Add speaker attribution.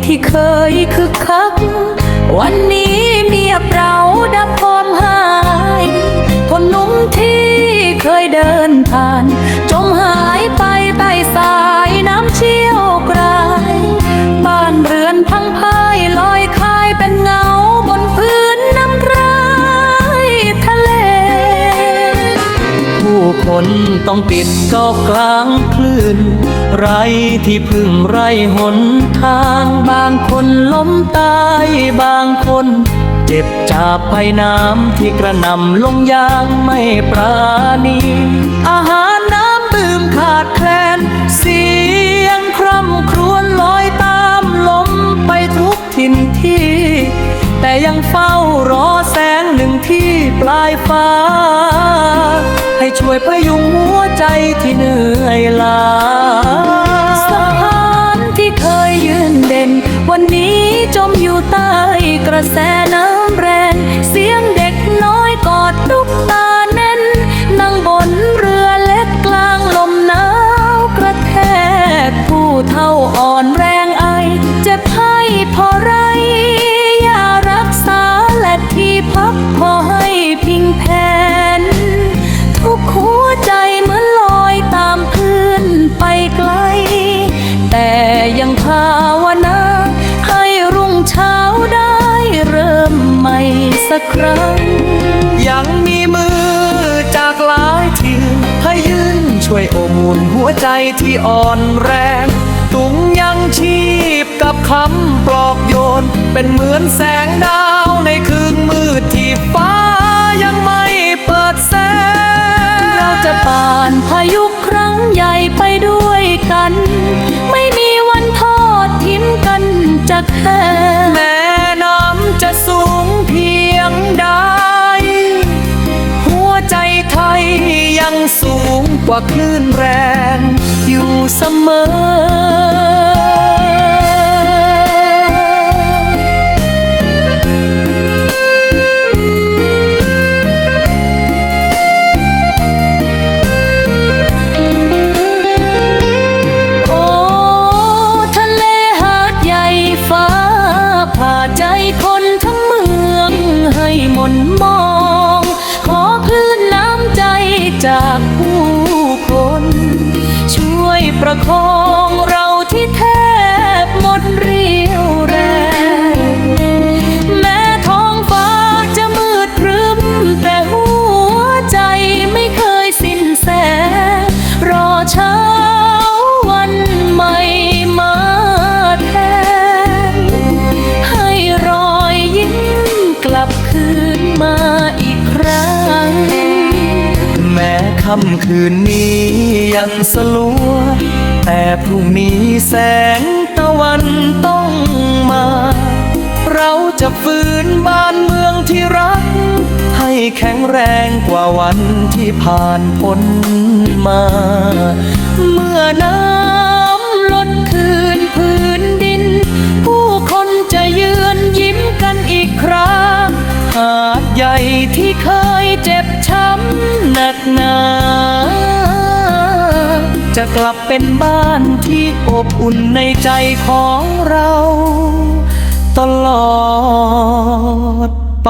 Speaker 1: ที่เคยคึกคักวันนี้เมียเปล่าดับความหายคนหนุ่มที่เคยเดินผ่านจมหายไปใต้สายน้ำเชี่ยวกรายบ้านเรือนพังพ่ายลอยคายเป็นเงาบนพื้นน้ำร้ายทะเลผู้คนต้องติดเกาะกลางคลื่นไร้ที่พึ่งไร้หนทางบางคนล้มตายบางคนเจ็บจากภัยน้ำที่กระหน่ำลงอย่างไม่ปราณีอาหารน้ำดื่มขาดแคลนเสียงคร่ำครวญลอยตามลมไปทุกถิ่นที่แต่ยังเฝ้ารอแสงหนึ่งที่ปลายฟ้าให้ช่วยพยุงหัวใจที่เหนื่อยล้าสะพานที่เคยยืนเด่นวันนี้จมอยู่ใต้กระแสน้ำแรงเสียงเด็กน้อยกอดลูกตาแน่นนั่งบนเรือเล็กกลางลมหนาวกระแทกผู้เฒ่าอ่อนแรงไอเจ็บให้พอไรยารักษาและที่พักพอให้พิงแผ่นทุกหัวใจเหมือนลอยตามคลื่นไปไกลแต่ยังภาวนาให้รุ่งเช้าได้เริ่มใหม่สักครั้งยังมีมือจากหลายที่ให้ยืนช่วยอบอุ่นหัวใจที่อ่อนแรงตุงยังชีพกับคำปลอบโยนเป็นเหมือนแสงดาวในคืนมืดที่ฟ้ายังไม่เปิดแสงเราจะผ่านพายุครั้งใหญ่ไปด้วยกันไม่มีวันทอดทิ้งกันจากแค่แม่น้ำจะสูงเพียงใดหัวใจไทยยังสูงกว่าคลื่นแรงอยู่เสมอคนทั้งเมืองให้มนมองขอคลื่นน้ำใจจากผู้คนช่วยประคองเราที่แทบหมดเรี่ยวแรงแม้ท้องฟ้าจะมืดครึ้มแต่หัวใจไม่เคยสิ้นแสงรอเช้าวันใหม่มาแทนให้รอยยิ้มกลับคืนมาอีกครั้งแม้ค่ำคืนนี้ยังสลัวแต่พรุ่งนี้แสงตะวันต้องมาเราจะฟื้นบ้านเมืองที่รักให้แข็งแรงกว่าวันที่ผ่านพ้นมาเมื่อน้ำล้นคืนพื้นดินผู้คนจะยืนยิ้มกันอีกครั้งหาดใหญ่ที่เคยเจ็บช้ำหนักหนาจะกลับเป็นบ้านที่อบอุ่นในใจของเราตลอดไป